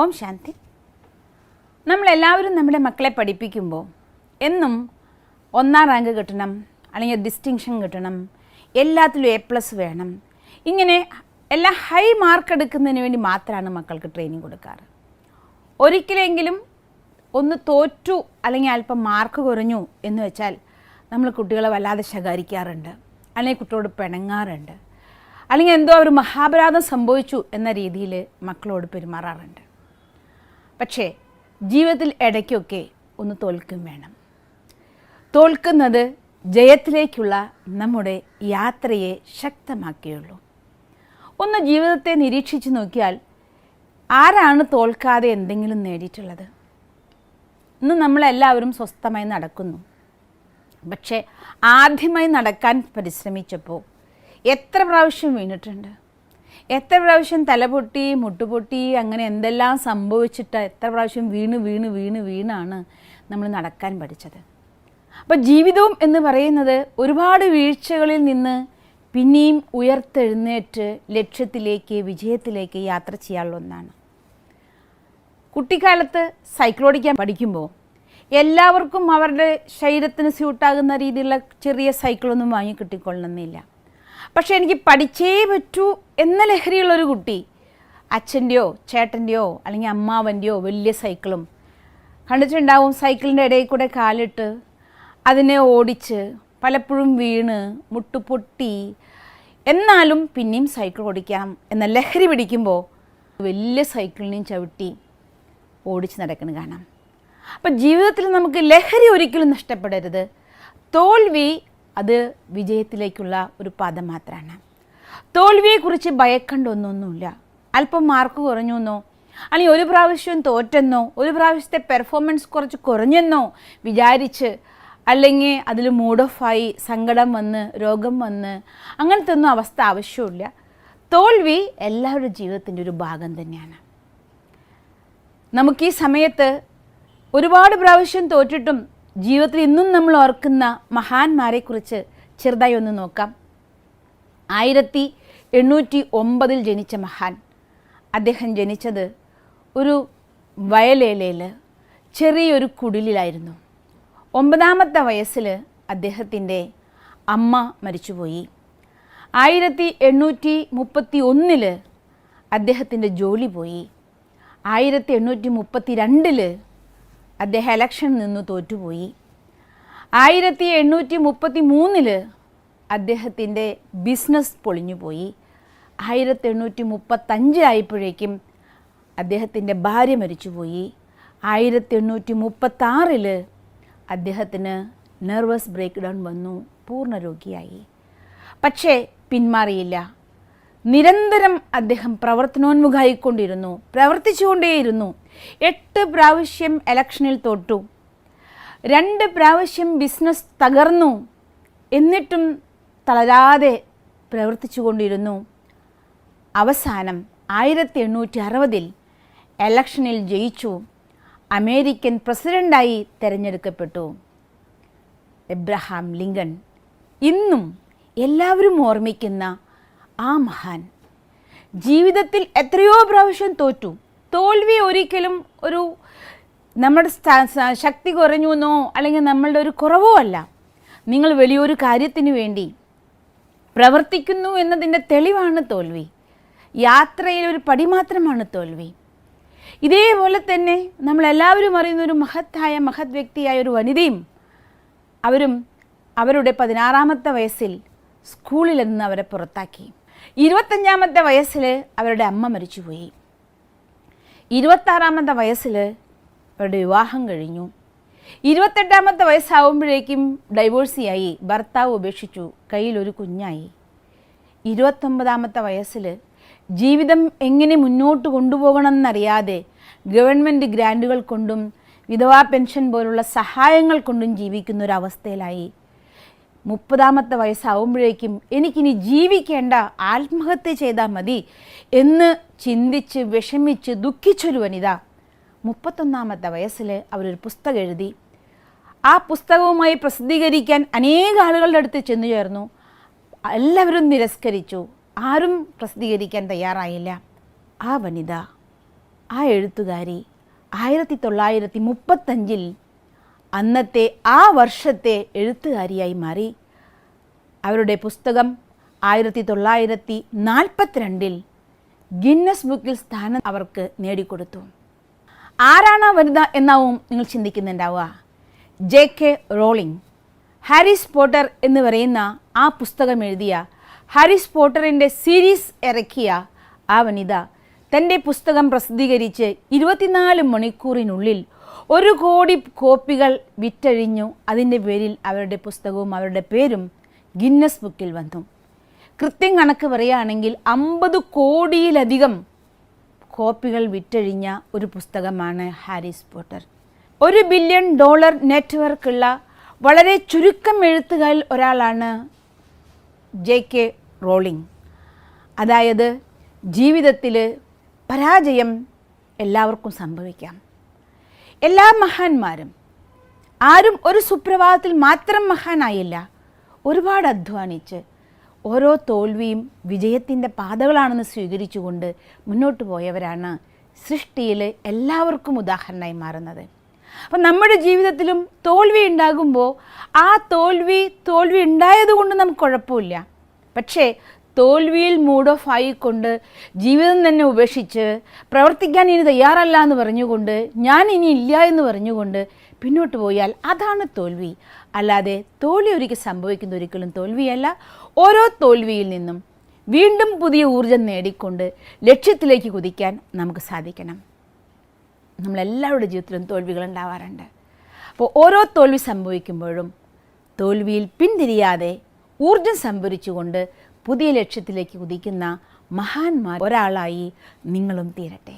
ഓം ശാന്തി. നമ്മളെല്ലാവരും നമ്മുടെ മക്കളെ പഠിപ്പിക്കുമ്പോൾ എന്നും 1ാം റാങ്ക് കിട്ടണം, അല്ലെങ്കിൽ ഡിസ്റ്റിങ്ഷൻ കിട്ടണം, എല്ലാത്തിലും A+ വേണം, ഇങ്ങനെ എല്ലാം ഹൈ മാർക്ക് എടുക്കുന്നതിന് വേണ്ടി മാത്രമാണ് മക്കൾക്ക് ട്രെയിനിങ് കൊടുക്കാറ്. ഒരിക്കലെങ്കിലും ഒന്ന് തോറ്റു അല്ലെങ്കിൽ അല്പം മാർക്ക് കുറഞ്ഞു എന്ന് വെച്ചാൽ നമ്മൾ കുട്ടികളെ വല്ലാതെ ശകാരിക്കാറുണ്ട്, അല്ലെങ്കിൽ കുട്ടികളോട് പിണങ്ങാറുണ്ട്, അല്ലെങ്കിൽ എന്തോ ഒരു മഹാപരാധം സംഭവിച്ചു എന്ന രീതിയിൽ മക്കളോട് പെരുമാറാറുണ്ട്. പക്ഷേ ജീവിതത്തിൽ ഇടയ്ക്കൊക്കെ ഒന്ന് തോൽക്കും വേണം. തോൽക്കുന്നത് ജയത്തിലേക്കുള്ള നമ്മുടെ യാത്രയെ ശക്തമാക്കിയുള്ളൂ. ഒന്ന് ജീവിതത്തെ നിരീക്ഷിച്ച് നോക്കിയാൽ ആരാണ് തോൽക്കാതെ എന്തെങ്കിലും നേടിയിട്ടുള്ളത്? ഇന്ന് നമ്മളെല്ലാവരും സ്വസ്ഥമായി നടക്കുന്നു. പക്ഷേ ആദ്യമായി നടക്കാൻ പരിശ്രമിച്ചപ്പോൾ എത്ര പ്രാവശ്യം വീണിട്ടുണ്ട്, എത്ര പ്രാവശ്യം തലപൊട്ടി മുട്ടുപൊട്ടി, അങ്ങനെ എന്തെല്ലാം സംഭവിച്ചിട്ട് എത്ര പ്രാവശ്യം വീണാണ് നമ്മൾ നടക്കാൻ പഠിച്ചത്. അപ്പോൾ ജീവിതവും എന്ന് പറയുന്നത് ഒരുപാട് വീഴ്ചകളിൽ നിന്ന് പിന്നെയും ഉയർത്തെഴുന്നേറ്റ് ലക്ഷ്യത്തിലേക്ക്, വിജയത്തിലേക്ക് യാത്ര ചെയ്യാനുള്ള ഒന്നാണ്. കുട്ടിക്കാലത്ത് സൈക്കിൾ ഓടിക്കാൻ പഠിക്കുമ്പോൾ എല്ലാവർക്കും അവരുടെ ശരീരത്തിന് സ്യൂട്ടാകുന്ന രീതിയിലുള്ള ചെറിയ സൈക്കിളൊന്നും വാങ്ങി കിട്ടിക്കൊള്ളണമെന്നില്ല. പക്ഷേ എനിക്ക് പഠിച്ചേ പറ്റൂ എന്ന ലഹരിയുള്ളൊരു കുട്ടി അച്ഛൻ്റെയോ ചേട്ടൻ്റെയോ അല്ലെങ്കിൽ അമ്മാവൻ്റെയോ വലിയ സൈക്കിളും കണ്ടിട്ടുണ്ടാവും. സൈക്കിളിൻ്റെ ഇടയിൽ കൂടെ കാലിട്ട് അതിനെ ഓടിച്ച് പലപ്പോഴും വീണ് മുട്ടുപൊട്ടി, എന്നാലും പിന്നെയും സൈക്കിൾ ഓടിക്കാം എന്ന ലഹരി പിടിക്കുമ്പോൾ വലിയ സൈക്കിളിനെയും ചവിട്ടി ഓടിച്ച് നടക്കുന്നത് കാണാം. അപ്പം ജീവിതത്തിൽ നമുക്ക് ലഹരി ഒരിക്കലും നഷ്ടപ്പെടരുത്. തോൽവി അത് വിജയത്തിലേക്കുള്ള ഒരു പാദം മാത്രമാണ്. തോൽവിയെക്കുറിച്ച് ഭയക്കേണ്ട ഒന്നൊന്നുമില്ല. അല്പം മാർക്ക് കുറഞ്ഞു എന്നോ, അല്ലെങ്കിൽ ഒരു പ്രാവശ്യം തോറ്റെന്നോ, ഒരു പ്രാവശ്യത്തെ പെർഫോമൻസ് കുറച്ച് കുറഞ്ഞെന്നോ വിചാരിച്ച്, അല്ലെങ്കിൽ അതിൽ മൂഡ് ഓഫായി സങ്കടം വന്ന് രോഗം വന്ന് അങ്ങനത്തെ ഒന്നും അവസ്ഥ ആവശ്യമില്ല. തോൽവി എല്ലാവരുടെ ജീവിതത്തിൻ്റെ ഒരു ഭാഗം തന്നെയാണ്. നമുക്ക് ഈ സമയത്ത് ഒരുപാട് പ്രാവശ്യം തോറ്റിട്ടും ജീവിതത്തിൽ ഇന്നും നമ്മൾ ഓർക്കുന്ന മഹാന്മാരെക്കുറിച്ച് ചെറുതായി ഒന്ന് നോക്കാം. 1809 ജനിച്ച മഹാൻ. അദ്ദേഹം ജനിച്ചത് ഒരു വയലേലയിൽ ചെറിയൊരു കുടിലായിരുന്നു. 9ാമത്തെ വയസ്സിൽ അദ്ദേഹത്തിൻ്റെ അമ്മ മരിച്ചുപോയി. 1831 അദ്ദേഹത്തിൻ്റെ ജോലി പോയി. 1832 അദ്ദേഹം ഇലക്ഷൻ നിന്ന് തോറ്റുപോയി. 1833 അദ്ദേഹത്തിൻ്റെ ബിസിനസ് പൊളിഞ്ഞുപോയി. 1835 ആയപ്പോഴേക്കും അദ്ദേഹത്തിൻ്റെ ഭാര്യ മരിച്ചുപോയി. 1836 അദ്ദേഹത്തിന് നെർവസ് ബ്രേക്ക് ഡൗൺ വന്നു, പൂർണ്ണ രോഗിയായി. പക്ഷേ പിന്മാറിയില്ല. നിരന്തരം അദ്ദേഹം പ്രവർത്തനോന്മുഖമായിക്കൊണ്ടിരുന്നു, പ്രവർത്തിച്ചുകൊണ്ടേയിരുന്നു. 8 പ്രാവശ്യം ഇലക്ഷനിൽ തോറ്റു, 2 പ്രാവശ്യം ബിസിനസ് തകർന്നു. എന്നിട്ടും തളരാതെ പ്രവർത്തിച്ചു കൊണ്ടിരുന്നു. അവസാനം 1860 ഇലക്ഷനിൽ ജയിച്ചു. അമേരിക്കൻ പ്രസിഡൻ്റായി തിരഞ്ഞെടുക്കപ്പെട്ടു. Abraham Lincoln. ഇന്നും എല്ലാവരും ഓർമ്മിക്കുന്ന ആ മഹാൻ ജീവിതത്തിൽ എത്രയോ പ്രാവശ്യം തോറ്റു. തോൽവി ഒരിക്കലും ഒരു നമ്മുടെ ശക്തി കുറഞ്ഞു എന്നോ അല്ലെങ്കിൽ നമ്മളുടെ ഒരു കുറവോ അല്ല. നിങ്ങൾ വലിയൊരു കാര്യത്തിന് വേണ്ടി പ്രവർത്തിക്കുന്നു എന്നതിൻ്റെ തെളിവാണ് തോൽവി. യാത്രയിൽ ഒരു പടി മാത്രമാണ് തോൽവി. ഇതേപോലെ തന്നെ നമ്മളെല്ലാവരും അറിയുന്ന ഒരു മഹത് വ്യക്തിയായ ഒരു വനിതയും, അവരും അവരുടെ 16ാമത്തെ വയസ്സിൽ സ്കൂളിൽ നിന്ന് അവരെ പുറത്താക്കി. 25ാമത്തെ വയസ്സിൽ അവരുടെ അമ്മ മരിച്ചുപോയി. 26ാമത്തെ വയസ്സിൽ അവരുടെ വിവാഹം കഴിഞ്ഞു. 28ാമത്തെ വയസ്സാവുമ്പോഴേക്കും ഡൈവോഴ്സിയായി, ഭർത്താവ് ഉപേക്ഷിച്ചു, കയ്യിലൊരു കുഞ്ഞായി. 29ാമത്തെ വയസ്സിൽ ജീവിതം എങ്ങനെ മുന്നോട്ട് കൊണ്ടുപോകണമെന്നറിയാതെ ഗവൺമെൻറ് ഗ്രാൻറ്റുകൾ കൊണ്ടും വിധവാ പെൻഷൻ പോലുള്ള സഹായങ്ങൾ കൊണ്ടും ജീവിക്കുന്ന ഒരവസ്ഥയിലായി. 30ാമത്തെ വയസ്സാവുമ്പോഴേക്കും എനിക്കിനി ജീവിക്കേണ്ട, ആത്മഹത്യ ചെയ്താൽ മതി എന്ന് ചിന്തിച്ച് വിഷമിച്ച് ദുഃഖിച്ചൊരു വനിത 31ാമത്തെ വയസ്സിൽ അവരൊരു പുസ്തകം എഴുതി. ആ പുസ്തകവുമായി പ്രസിദ്ധീകരിക്കാൻ അനേക ആളുകളുടെ അടുത്ത് ചെന്നു ചേർന്നു. എല്ലാവരും നിരസ്കരിച്ചു. ആരും പ്രസിദ്ധീകരിക്കാൻ തയ്യാറായില്ല. ആ വനിത ആ എഴുത്തുകാരി 1935 അന്നത്തെ ആ വർഷത്തെ എഴുത്തുകാരിയായി മാറി. അവരുടെ പുസ്തകം 1942 ഗിന്നസ് ബുക്കിൽ സ്ഥാനം അവർക്ക് നേടിക്കൊടുത്തു. ആരാണ് ആ വനിത എന്നാവും നിങ്ങൾ ചിന്തിക്കുന്നുണ്ടാവുക. JK Rowling. ഹാരിസ് പോട്ടർ എന്ന് പറയുന്ന ആ പുസ്തകം എഴുതിയ, ഹാരിസ് പോട്ടറിൻ്റെ സീരീസ് ഇറക്കിയ ആ വനിത തൻ്റെ പുസ്തകം പ്രസിദ്ധീകരിച്ച് 24 മണിക്കൂറിനുള്ളിൽ 1 കോടി കോപ്പികൾ വിറ്റഴിഞ്ഞു. അതിൻ്റെ പേരിൽ അവരുടെ പുസ്തകവും അവരുടെ പേരും ഗിന്നസ് ബുക്കിൽ വന്നു. കൃത്യം കണക്ക് പറയുകയാണെങ്കിൽ 50 കോടിയിലധികം കോപ്പികൾ വിറ്റഴിഞ്ഞ ഒരു പുസ്തകമാണ് ഹാരിസ് പോട്ടർ. $1 ബില്യൺ നെറ്റ്വർക്കുള്ള വളരെ ചുരുക്കം എഴുത്തുകാരിൽ ഒരാളാണ് JK റോളിംഗ്. അതായത് ജീവിതത്തിൽ പരാജയം എല്ലാവർക്കും സംഭവിക്കാം. എല്ലാ മഹാന്മാരും ആരും ഒരു സുപ്രഭാതത്തിൽ മാത്രം മഹാനായില്ല. ഒരുപാട് അധ്വാനിച്ച് ഓരോ തോൽവിയും വിജയത്തിൻ്റെ പാതകളാണെന്ന് സ്വീകരിച്ചുകൊണ്ട് മുന്നോട്ട് പോയവരാണ് സൃഷ്ടിയിൽ എല്ലാവർക്കും ഉദാഹരണമായി മാറുന്നത്. അപ്പം നമ്മുടെ ജീവിതത്തിലും തോൽവി ഉണ്ടാകുമ്പോൾ ആ തോൽവി ഉണ്ടായതുകൊണ്ട് നമുക്ക് കുഴപ്പമില്ല. പക്ഷേ തോൽവിയിൽ മൂഡ് ഓഫ് ആയിക്കൊണ്ട് ജീവിതം തന്നെ ഉപേക്ഷിച്ച് പ്രവർത്തിക്കാൻ ഇനി തയ്യാറല്ല എന്ന് പറഞ്ഞുകൊണ്ട്, ഞാൻ ഇനി ഇല്ല എന്ന് പറഞ്ഞുകൊണ്ട് പിന്നോട്ട് പോയാൽ അതാണ് തോൽവി. അല്ലാതെ തോൽവി ഒരിക്കൽ സംഭവിക്കുന്ന ഒരിക്കലും തോൽവിയല്ല. ഓരോ തോൽവിയിൽ നിന്നും വീണ്ടും പുതിയ ഊർജം നേടിക്കൊണ്ട് ലക്ഷ്യത്തിലേക്ക് കുതിക്കാൻ നമുക്ക് സാധിക്കണം. നമ്മളെല്ലാവരുടെ ജീവിതത്തിലും തോൽവികൾ ഉണ്ടാവാറുണ്ട്. അപ്പോൾ ഓരോ തോൽവി സംഭവിക്കുമ്പോഴും തോൽവിയിൽ പിന്തിരിയാതെ ഊർജം സംഭരിച്ചുകൊണ്ട് പുതിയ ലക്ഷ്യത്തിലേക്ക് കുതിക്കുന്ന മഹാന്മാർ ഒരാളായി നിങ്ങളും തീരട്ടെ.